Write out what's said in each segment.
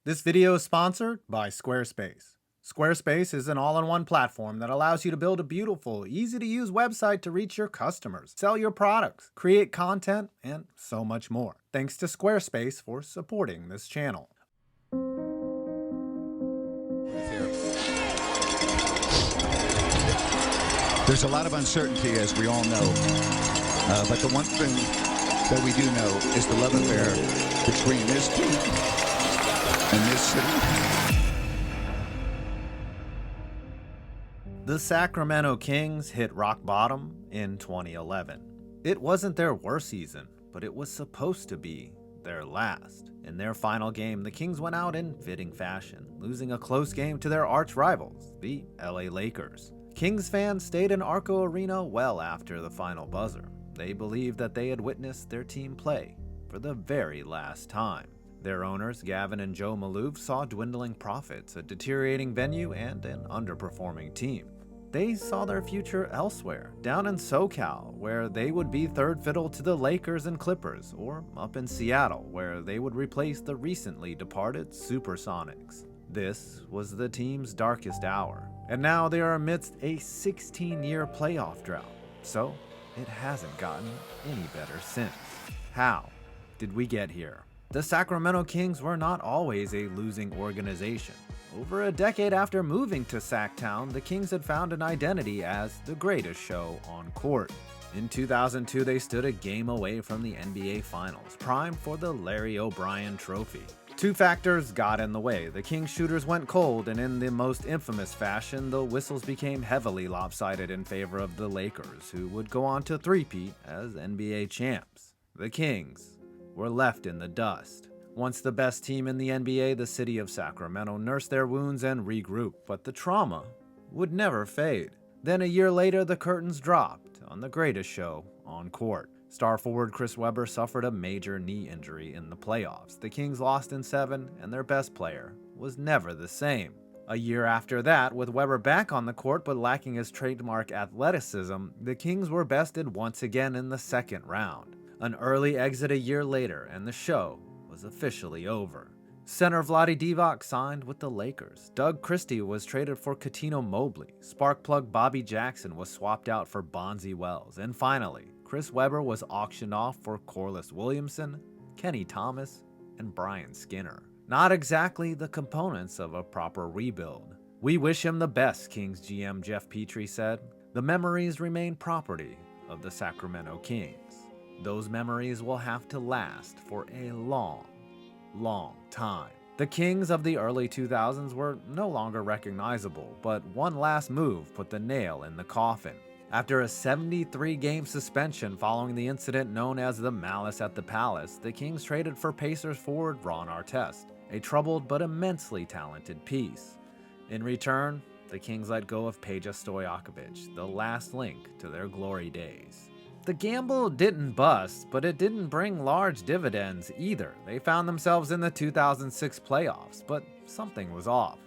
This video is sponsored by Squarespace. Squarespace is an all-in-one platform that allows you to build a beautiful, easy-to-use website to reach your customers, sell your products, create content, and so much more. Thanks to Squarespace for supporting this channel. There's a lot of uncertainty, as we all know, but the one thing that we do know is the love affair between this team and this city. The Sacramento Kings hit rock bottom in 2011. It wasn't their worst season, but it was supposed to be their last. In their final game, the Kings went out in fitting fashion, losing a close game to their arch rivals, the LA Lakers. Kings fans stayed in Arco Arena well after the final buzzer. They believed that they had witnessed their team play for the very last time. Their owners, Gavin and Joe Maloof, saw dwindling profits, a deteriorating venue, and an underperforming team. They saw their future elsewhere, down in SoCal, where they would be third fiddle to the Lakers and Clippers, or up in Seattle, where they would replace the recently departed Supersonics. This was the team's darkest hour, and now they are amidst a 16-year playoff drought, so it hasn't gotten any better since. How did we get here? The Sacramento Kings were not always a losing organization. Over a decade after moving to Sacktown, the Kings had found an identity as the greatest show on court. In 2002, they stood a game away from the NBA Finals, primed for the Larry O'Brien Trophy. Two factors got in the way. The Kings shooters went cold, and in the most infamous fashion, the whistles became heavily lopsided in favor of the Lakers, who would go on to three-peat as NBA champs. The Kings were left in the dust. Once the best team in the NBA, the city of Sacramento nursed their wounds and regrouped, but the trauma would never fade. Then a year later, the curtains dropped on the greatest show on court. Star forward Chris Webber suffered a major knee injury in the playoffs. The Kings lost in 7, and their best player was never the same. A year after that, with Webber back on the court but lacking his trademark athleticism, the Kings were bested once again in the second round. An early exit a year later, and the show was officially over. Center Vlade Divac signed with the Lakers. Doug Christie was traded for Coutinho Mobley. Sparkplug Bobby Jackson was swapped out for Bonzi Wells. And finally, Chris Webber was auctioned off for Corliss Williamson, Kenny Thomas, and Brian Skinner. Not exactly the components of a proper rebuild. "We wish him the best," Kings GM Jeff Petrie said. The memories remain property of the Sacramento Kings. Those memories will have to last for a long time. The Kings of the early 2000s were no longer recognizable, but one last move put the nail in the coffin. After a 73-game suspension following the incident known as the Malice at the Palace, the Kings traded for Pacers forward Ron Artest, a troubled but immensely talented piece. In return, the Kings let go of Peja Stojakovic, the last link to their glory days. The gamble didn't bust, but it didn't bring large dividends either. They found themselves in the 2006 playoffs, but something was off.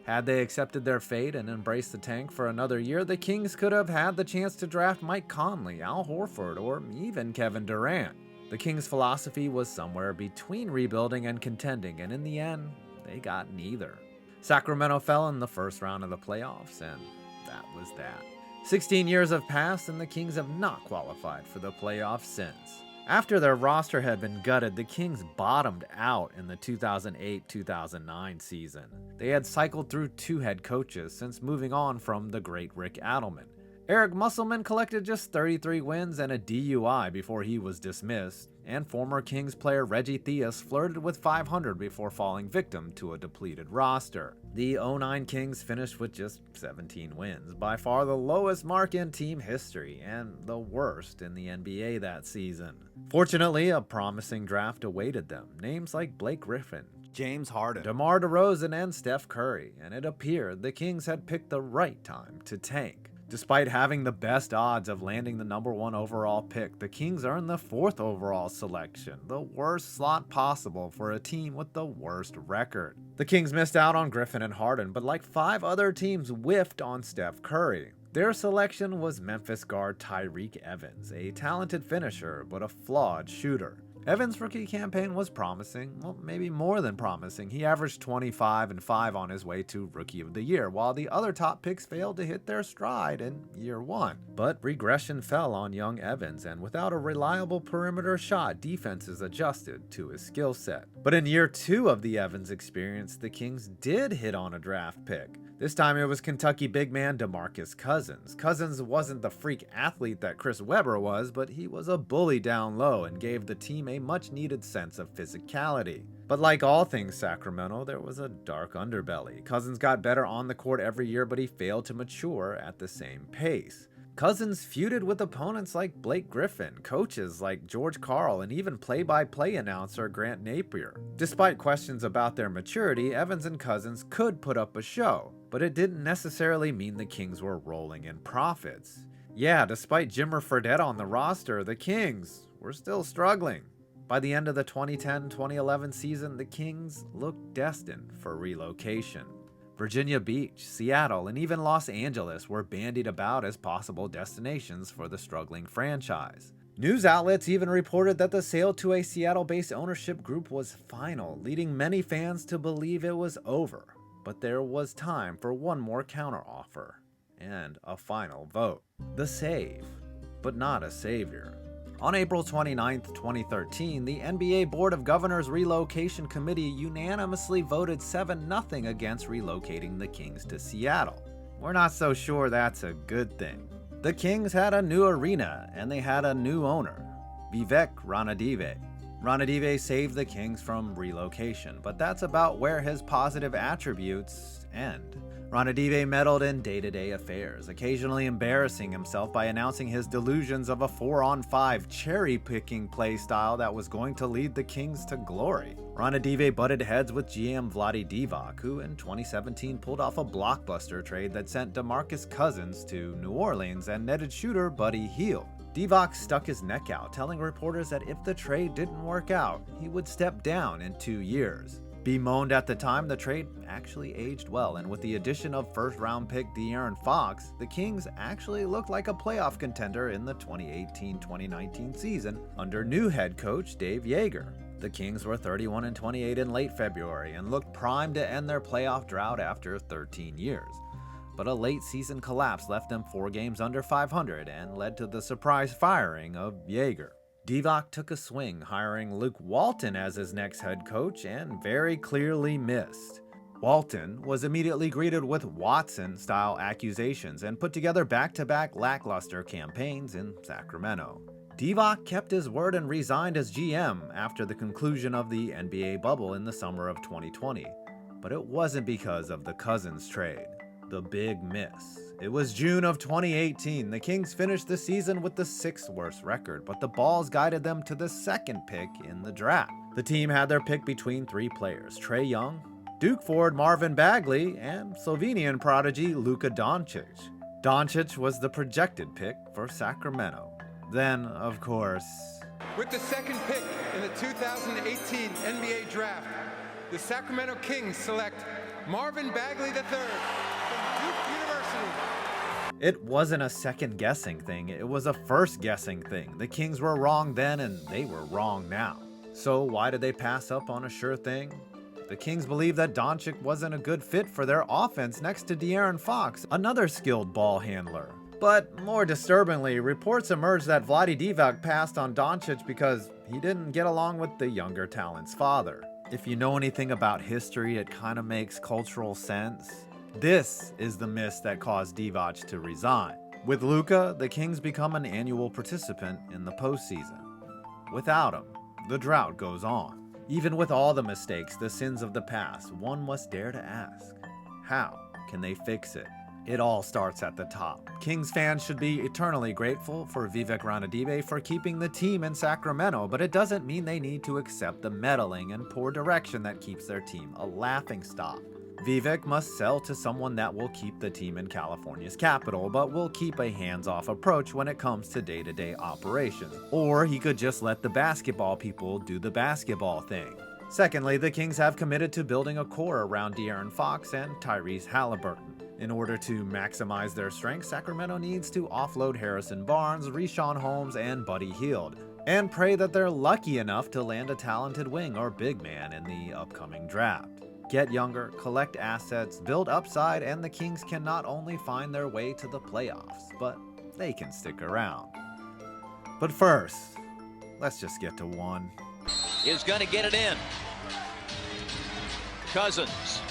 Had they accepted their fate and embraced the tank for another year, the Kings could have had the chance to draft Mike Conley, Al Horford, or even Kevin Durant. The Kings' philosophy was somewhere between rebuilding and contending, and in the end, they got neither. Sacramento fell in the first round of the playoffs, and that was that. 16 years have passed, and the Kings have not qualified for the playoffs since. After their roster had been gutted, the Kings bottomed out in the 2008-2009 season. They had cycled through 2 head coaches since moving on from the great Rick Adelman. Eric Musselman collected just 33 wins and a DUI before he was dismissed, and former Kings player Reggie Theus flirted with 500 before falling victim to a depleted roster. The 09 Kings finished with just 17 wins, by far the lowest mark in team history, and the worst in the NBA that season. Fortunately, a promising draft awaited them, names like Blake Griffin, James Harden, DeMar DeRozan, and Steph Curry, and it appeared the Kings had picked the right time to tank. Despite having the best odds of landing the number 1 overall pick, the Kings earned the 4th overall selection, the worst slot possible for a team with the worst record. The Kings missed out on Griffin and Harden, but like 5 other teams, whiffed on Steph Curry. Their selection was Memphis guard Tyreek Evans, a talented finisher but a flawed shooter. Evans' rookie campaign was promising, well, maybe more than promising. He averaged 25 and 5 on his way to Rookie of the Year, while the other top picks failed to hit their stride in year one. But regression fell on young Evans, and without a reliable perimeter shot, defenses adjusted to his skill set. But in year two of the Evans experience, the Kings did hit on a draft pick. This time it was Kentucky big man DeMarcus Cousins. Cousins wasn't the freak athlete that Chris Webber was, but he was a bully down low and gave the team a much-needed sense of physicality. But like all things Sacramento, there was a dark underbelly. Cousins got better on the court every year, but he failed to mature at the same pace. Cousins feuded with opponents like Blake Griffin, coaches like George Karl, and even play-by-play announcer Grant Napier. Despite questions about their maturity, Evans and Cousins could put up a show, but it didn't necessarily mean the Kings were rolling in profits. Yeah, despite Jimmer Fredette on the roster, the Kings were still struggling. By the end of the 2010-2011 season, the Kings looked destined for relocation. Virginia Beach, Seattle, and even Los Angeles were bandied about as possible destinations for the struggling franchise. News outlets even reported that the sale to a Seattle-based ownership group was final, leading many fans to believe it was over. But there was time for one more counteroffer and a final vote. The save, but not a savior. On April 29, 2013, the NBA Board of Governors Relocation Committee unanimously voted 7-0 against relocating the Kings to Seattle. We're not so sure that's a good thing. The Kings had a new arena, and they had a new owner, Vivek Ranadive. Ranadive saved the Kings from relocation, but that's about where his positive attributes end. Ranadive meddled in day-to-day affairs, occasionally embarrassing himself by announcing his delusions of a 4-on-5 cherry-picking play style that was going to lead the Kings to glory. Ranadive butted heads with GM Vlade Divac, who in 2017 pulled off a blockbuster trade that sent DeMarcus Cousins to New Orleans and netted shooter Buddy Hield. Divac stuck his neck out, telling reporters that if the trade didn't work out, he would step down in 2 years. Bemoaned at the time, the trade actually aged well, and with the addition of first-round pick De'Aaron Fox, the Kings actually looked like a playoff contender in the 2018-2019 season under new head coach Dave Yeager. The Kings were 31-28 in late February and looked primed to end their playoff drought after 13 years. But a late season collapse left them 4 games under 500 and led to the surprise firing of Yeager. Divac took a swing, hiring Luke Walton as his next head coach, and very clearly missed. Walton was immediately greeted with Watson-style accusations and put together back-to-back lackluster campaigns in Sacramento. Divac kept his word and resigned as GM after the conclusion of the NBA bubble in the summer of 2020. But it wasn't because of the Cousins trade. The big miss. It was June of 2018. The Kings finished the season with the 6th worst record, but the balls guided them to the 2nd pick in the draft. The team had their pick between 3 players: Trae Young, Duke forward Marvin Bagley, and Slovenian prodigy Luka Doncic. Doncic was the projected pick for Sacramento. Then, of course... With the 2nd pick in the 2018 NBA Draft, the Sacramento Kings select Marvin Bagley III from Duke University. It wasn't a second-guessing thing, it was a first-guessing thing. The Kings were wrong then, and they were wrong now. So why did they pass up on a sure thing? The Kings believed that Doncic wasn't a good fit for their offense next to De'Aaron Fox, another skilled ball handler. But more disturbingly, reports emerged that Vlade Divac passed on Doncic because he didn't get along with the younger talent's father. If you know anything about history, it kind of makes cultural sense. This is the miss that caused Divac to resign. With Luka, the Kings become an annual participant in the postseason. Without him, the drought goes on. Even with all the mistakes, the sins of the past, one must dare to ask, how can they fix it? It all starts at the top. Kings fans should be eternally grateful for Vivek Ranadive for keeping the team in Sacramento, but it doesn't mean they need to accept the meddling and poor direction that keeps their team a laughingstock. Vivek must sell to someone that will keep the team in California's capital, but will keep a hands-off approach when it comes to day-to-day operations. Or he could just let the basketball people do the basketball thing. Secondly, the Kings have committed to building a core around De'Aaron Fox and Tyrese Halliburton. In order to maximize their strengths, Sacramento needs to offload Harrison Barnes, Richaun Holmes, and Buddy Hield. and pray that they're lucky enough to land a talented wing or big man in the upcoming draft. Get younger, collect assets, build upside, and the Kings can not only find their way to the playoffs, but they can stick around. But first, let's just get to one. Is going to get it in. Cousins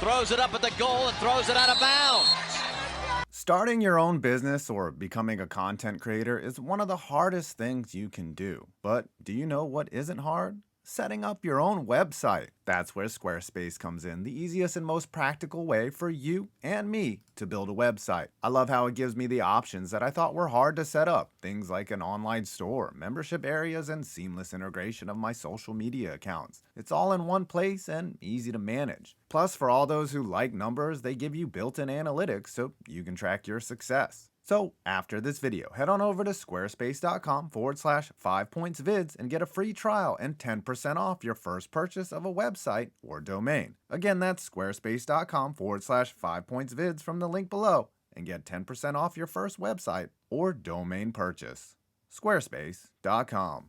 throws it up at the goal and throws it out of bounds. Starting your own business or becoming a content creator is one of the hardest things you can do. But do you know what isn't hard? Setting up your own website. That's where Squarespace comes in, the easiest and most practical way for you and me to build a website. I love how it gives me the options that I thought were hard to set up. Things like an online store, membership areas, and seamless integration of my social media accounts. It's all in one place and easy to manage. Plus, for all those who like numbers, they give you built-in analytics so you can track your success. So after this video, head on over to squarespace.com/5pointsvids and get a free trial and 10% off your first purchase of a website or domain. Again, that's squarespace.com/5pointsvids from the link below and get 10% off your first website or domain purchase. Squarespace.com.